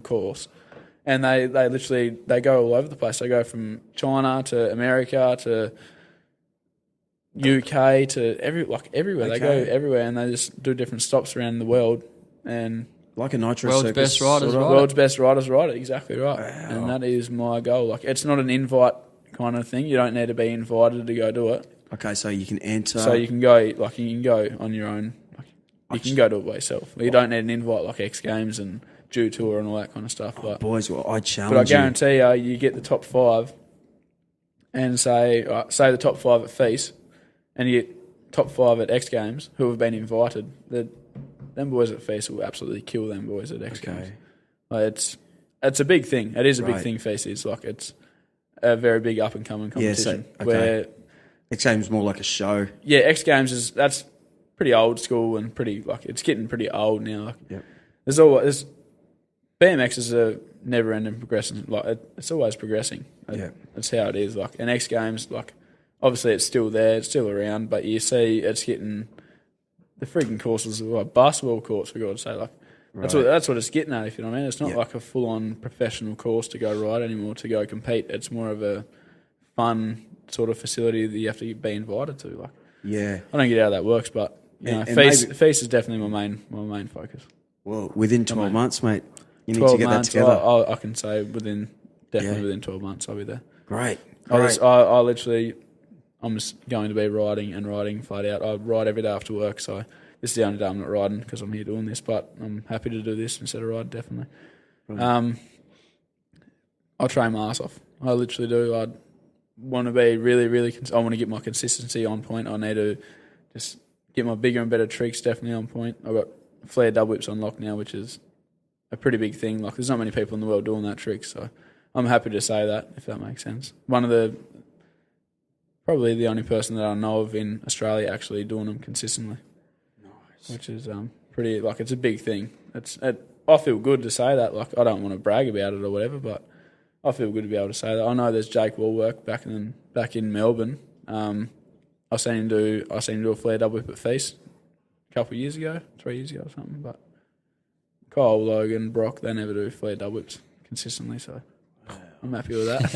course, and they literally go all over the place. They go from China to America to UK to everywhere. Okay. They go everywhere, and they just do different stops around the world. And like a nitro world's circus, best riders, sort of, world's best riders ride it. Exactly right. Wow. And that is my goal. Like, it's not an invite kind of thing. You don't need to be invited to go do it. Okay, so you can enter. So you can go on your own. Like, you can go do it by yourself. You don't need an invite like X Games and Dew Tour and all that kind of stuff. But boys, well, I challenge you. But I guarantee you get the top 5, and say the top 5 at Feast, and you get top 5 at X Games who have been invited. Them boys at Feast will absolutely kill them boys at X Games. Like, it's a big thing. It is a big thing. Feast is like, it's a very big up and coming competition. Where X Games is more like a show. Yeah, X Games that's pretty old school and pretty it's getting pretty old now. Like, there's BMX is a never ending progression. Like, it's always progressing. That's how it is. Like, and X Games, like, obviously it's still there, it's still around, but you see it's getting the freaking courses are like basketball courts, for God's sake. Like, that's what it's getting at, if you know what I mean. It's not like a full on professional course to go ride anymore, to go compete. It's more of a fun sort of facility that you have to be invited to. Like, I don't get how that works, but Feast is definitely my main focus. Well, within 12 months, mate, you need to get that together. I can say within 12 months I'll be there. Great. I literally, I'm just going to be riding flat out. I ride every day after work, so this is the only day I'm not riding because I'm here doing this, but I'm happy to do this instead of ride, definitely. I train my ass off. I literally do. I want to be really, really... I want to get my consistency on point. I need to just get my bigger and better tricks definitely on point. I've got flare double whips on lock now, which is a pretty big thing. Like, there's not many people in the world doing that trick, so I'm happy to say that, if that makes sense. Probably the only person that I know of in Australia actually doing them consistently. Nice. Which is pretty, like, it's a big thing. I feel good to say that. Like, I don't want to brag about it or whatever, but I feel good to be able to say that. I know there's Jake Woolwork back in Melbourne. I seen him do a flare double whip at Feast a couple of years ago, 3 years ago or something. But Kyle, Logan, Brock, they never do flare double whips consistently, so I'm happy with that.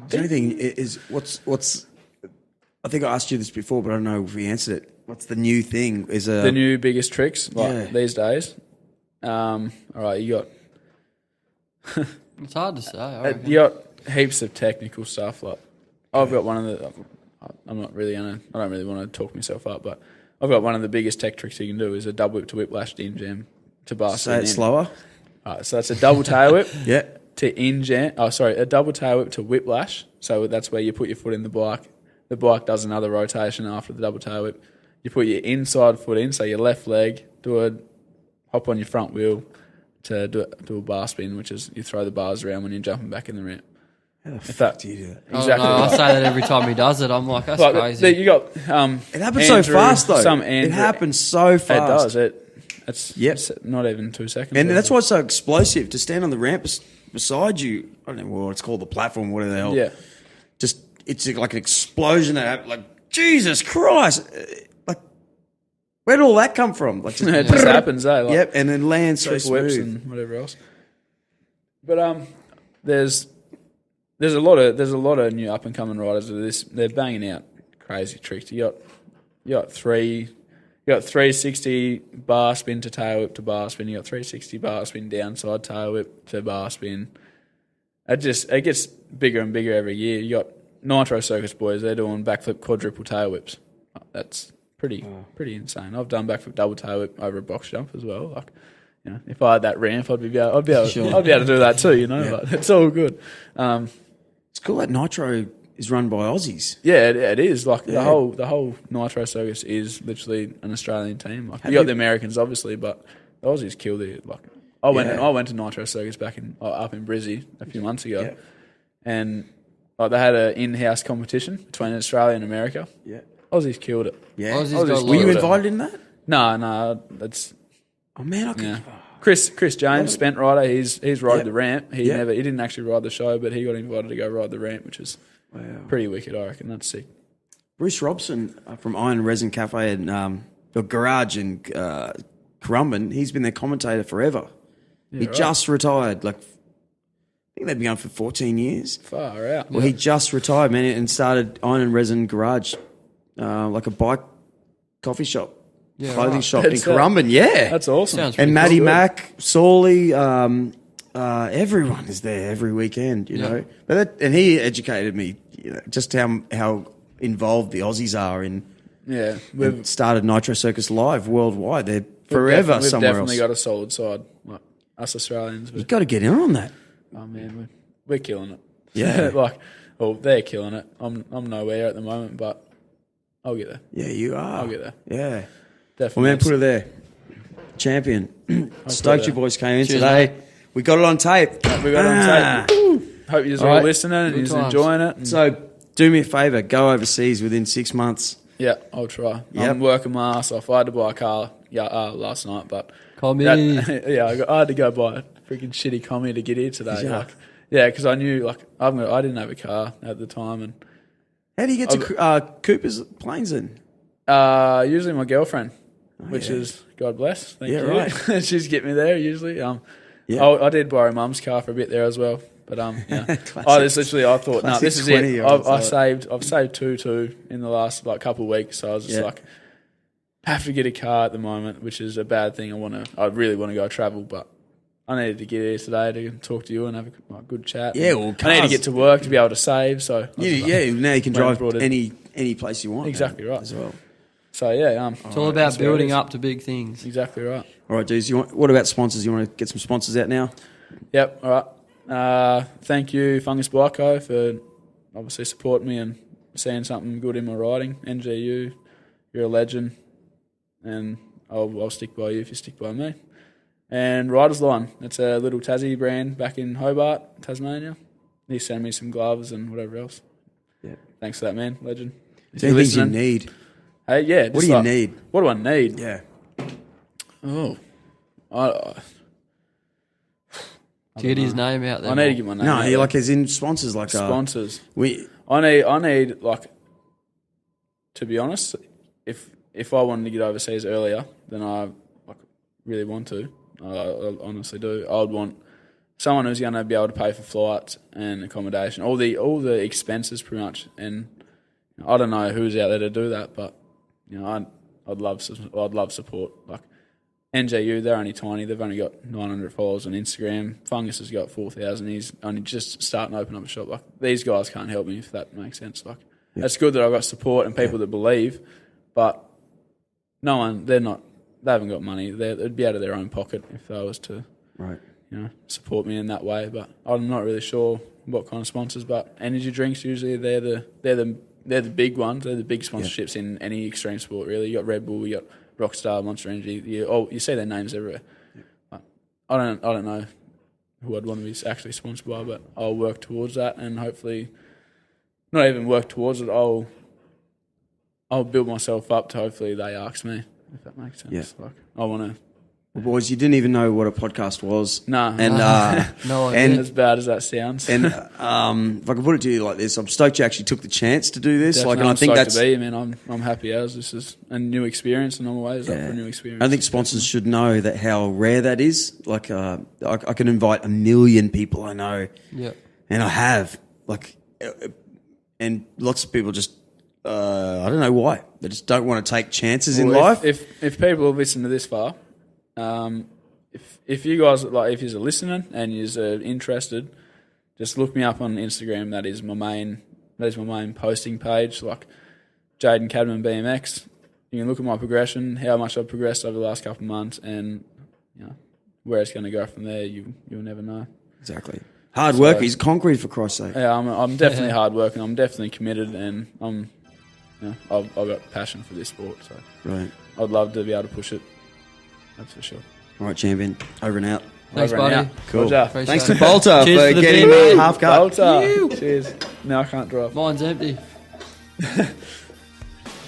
The only thing is, what's? I think I asked you this before, but I don't know if we answered it. What's the new thing? The new biggest tricks these days? All right, you got. It's hard to say. You got heaps of technical stuff. Like, I've got one of the. I don't really want to talk myself up, but I've got one of the biggest tech tricks you can do is a double whip to whiplash to in jam to bar. Say it slower. All right, so that's a double tail whip. Yeah. To in jam. Oh, sorry, a double tail whip to whiplash. So that's where you put your foot in the bike. The bike does another rotation after the double tail whip. You put your inside foot in, so your left leg, hop on your front wheel to do a bar spin, which is you throw the bars around when you're jumping back in the ramp. How the fuck do you do that? Exactly. I say that every time he does it. I'm like, that's crazy. You got it happens so fast though. It happens so fast. It does. It's not even 2 seconds. And that's why it's so explosive to stand on the ramp beside you. I don't know what it's called, the platform, whatever the hell. Yeah. Just it's like an explosion that happened. Like, Jesus Christ! Like, where did all that come from? Like, it just happens, eh? Like, and then lands so triple whips smooth and whatever else. But there's a lot of new up and coming riders of this. They're banging out crazy tricks. You got 360 bar spin to tail whip to bar spin. You got 360 bar spin downside tail whip to bar spin. It gets bigger and bigger every year. You got Nitro Circus boys. They're doing backflip quadruple tail whips. That's pretty insane. I've done backflip double tail whip over a box jump as well. Like, you know, if I had that ramp, I'd be able to do that too. You know, yeah. But it's all good. It's cool that Nitro is run by Aussies. Yeah, it is. Like, the whole Nitro Circus is literally an Australian team. Like, you got the Americans obviously, but the Aussies killed it. Like, I went to Nitro Circus back up in Brizzy a few months ago, and like, they had an in-house competition between Australia and America. Yeah, Aussies killed it. Yeah, Aussies were you invited in that? No, that's. Oh man, I could. Yeah. Chris James, spent rider. He's ridden the ramp. He didn't actually ride the show, but he got invited to go ride the ramp, which is pretty wicked. I reckon that's sick. Bruce Robson from Iron Resin Cafe and the Garage in Currumbin, he's been their commentator forever. He just retired. Like, I think they've been going for 14 years. Far out. Well, he just retired, man, and started Iron and Resin Garage, like a bike coffee shop, clothing shop in Currumbin. Yeah. That's awesome. Sounds And pretty Matty cool. Mac, Sawley, everyone is there every weekend, you know. But and he educated me, you know, just how involved the Aussies are in. Yeah. We've started Nitro Circus Live worldwide. They're forever somewhere else. We've definitely got a solid side, like us Australians. You've got to get in on that. Oh man, we're killing it. Yeah. They're killing it. I'm nowhere at the moment, but I'll get there. Yeah, you are. I'll get there. Yeah. Definitely. Well, man, put it there. Champion. Stoked you boys came in today. Mate. We got it on tape. We got it on tape. Hope you're all listening and Good you're times. enjoying it. So do me a favour. Go overseas within 6 months. Yeah, I'll try. Yep. I'm working my ass off. I had to buy a car last night, but Call me. I had to go buy a freaking shitty commie to get here today. Yeah. Because I knew I didn't have a car at the time, and How do you get to Cooper's Plains then? usually my girlfriend, which is God bless. Thank you. Right. She's get me there usually. Yeah. I did borrow Mum's car for a bit there as well, but I thought no, this is it. I've saved two in the last couple of weeks, so I was just have to get a car at the moment, which is a bad thing. I really want to go travel, but I needed to get here today to talk to you and have a good chat. Yeah, well, I need to get to work to be able to save. So now you can drive any place you want. Exactly right as well. So yeah, It's all about building up to big things. exactly right. All right, dudes. What about sponsors? You want to get some sponsors out now? Yep. All right. Thank you, Fungus Biko, for obviously supporting me and seeing something good in my riding. NGU, you're a legend, and I'll stick by you if you stick by me. And Riders Line, it's a little Tassie brand back in Hobart, Tasmania. He sent me some gloves and whatever else. Yeah. Thanks for that, man. Legend. Is there things you need? Hey, yeah. What do you need? What do I need? Yeah. Oh. Get his name out there. I need to get my name No, out you're there. like as in sponsors, like Sponsors. I I need to be honest, if I wanted to get overseas earlier than I really want to, I honestly do. I would want someone who's going to be able to pay for flights and accommodation, all the expenses pretty much. And I don't know who's out there to do that, but I'd love support. Like NJU, they're only tiny. They've only got 900 followers on Instagram. Fungus has got 4,000. He's only just starting to open up a shop. Like these guys can't help me, if that makes sense. Like it's good that I've got support and people that believe, but they haven't got money. They'd be out of their own pocket if they was to, support me in that way. But I'm not really sure what kind of sponsors. But energy drinks usually they're the big ones. They're the big sponsorships in any extreme sport. Really, you got Red Bull, you got Rockstar, Monster Energy. You see their names everywhere. But I don't know who I'd want to be actually sponsored by, but I'll work towards that and hopefully not even work towards it. I'll build myself up to hopefully they ask me. If that makes sense. Yeah. Like I want to. Well, boys, you didn't even know what a podcast was. No. And No idea. and as bad as that sounds. and if I can put it to you like this, I'm stoked you actually took the chance to do this. Definitely, and I think stoked that's. to be, man. I'm happy as this is a new experience, and I'm always up for a new experience. I think sponsors should know that how rare that is. Like, I can invite 1 million people I know, and I have and lots of people just. I don't know why. They just don't want to take chances in life. If people listen to this far, if you guys if you're listening and you're interested, just look me up on Instagram. That is my main posting page. Like Jayden Cadman BMX. You can look at my progression, how much I've progressed over the last couple of months, and where it's going to go from there. You'll never know. Exactly. Hard work. He's concrete, for Christ's sake. Yeah, I'm definitely hard working. I'm definitely committed, and I've got passion for this sport. So Right. I'd love to be able to push it. That's for sure. All right, champion. Over and out. Thanks, Over and buddy. out. Cool. Roger. Thanks to Bolter Cheers for for the getting beer, me mate. half cup. Bolter. Cheers. Now I can't drive. Mine's empty.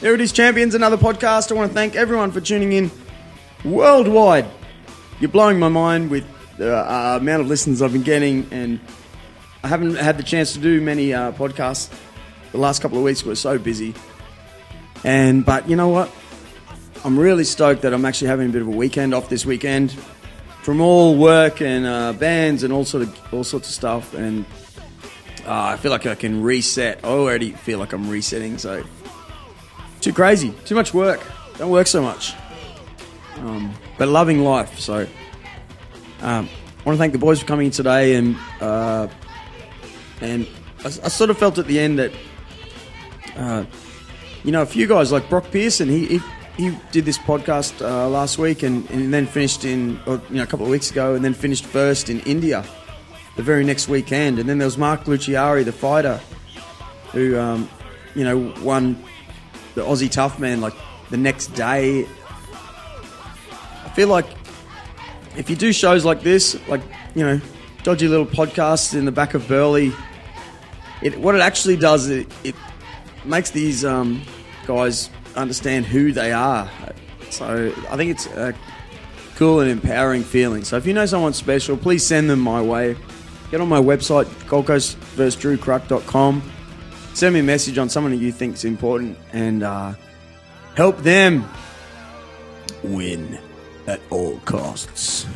There it is, champions. Another podcast. I want to thank everyone for tuning in worldwide. You're blowing my mind with the amount of listens I've been getting, and I haven't had the chance to do many podcasts. The last couple of weeks were so busy. But you know what? I'm really stoked that I'm actually having a bit of a weekend off this weekend. from all work and bands and all sorts of stuff, and I feel like I can reset. I already feel like I'm resetting, so too crazy, too much work. Don't work so much, but loving life. So I want to thank the boys for coming in today, and I sort of felt at the end that a few guys like Brock Pearson, he did this podcast last week and then finished a couple of weeks ago, and then finished first in India the very next weekend. And then there was Mark Luciari, the fighter, who won the Aussie Toughman like the next day. I feel like if you do shows like this, like, dodgy little podcasts in the back of Burleigh, what it actually does, it makes these guys understand who they are. So I think it's a cool and empowering feeling. So if you know someone special, please send them my way. Get on my website, goldcoastversusdrewcruck.com. Send me a message on someone that you think is important, and help them win at all costs.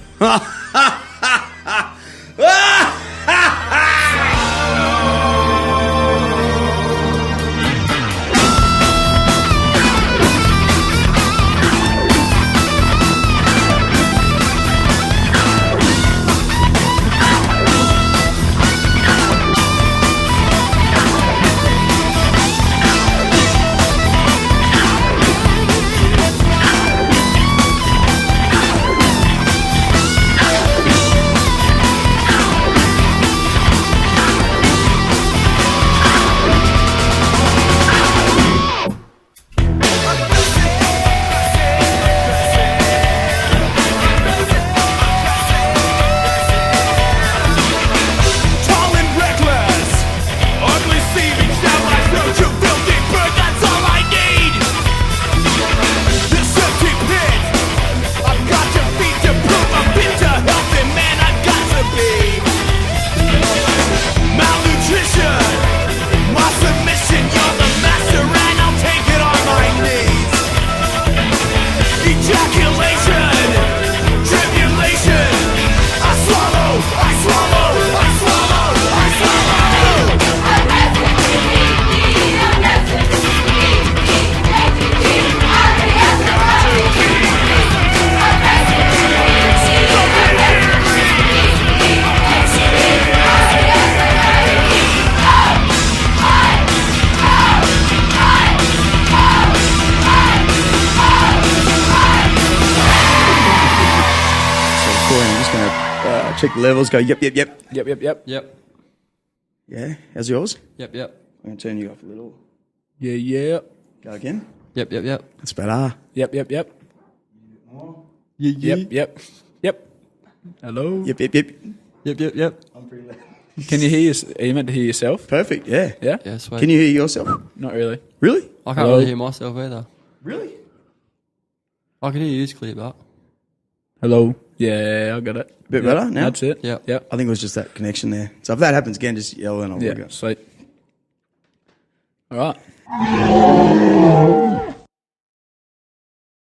Check the levels, go yep. Yeah, how's yours? Yep. I'm going to turn you off a little. Yeah. Go again. Yep. That's better. Yep. Yep. Hello. Yep. I'm pretty loud. Can you hear? Are you meant to hear yourself? Perfect, yeah. Yeah. Yeah, sweet. Can you hear yourself? Not really. Really? I can't really hear myself either. Really? I can hear you clear, but Hello. Yeah, I got it. A bit better now? That's it. Yeah. I think it was just that connection there. So if that happens again, just yell and I'll Yeah. go. Sweet. All right.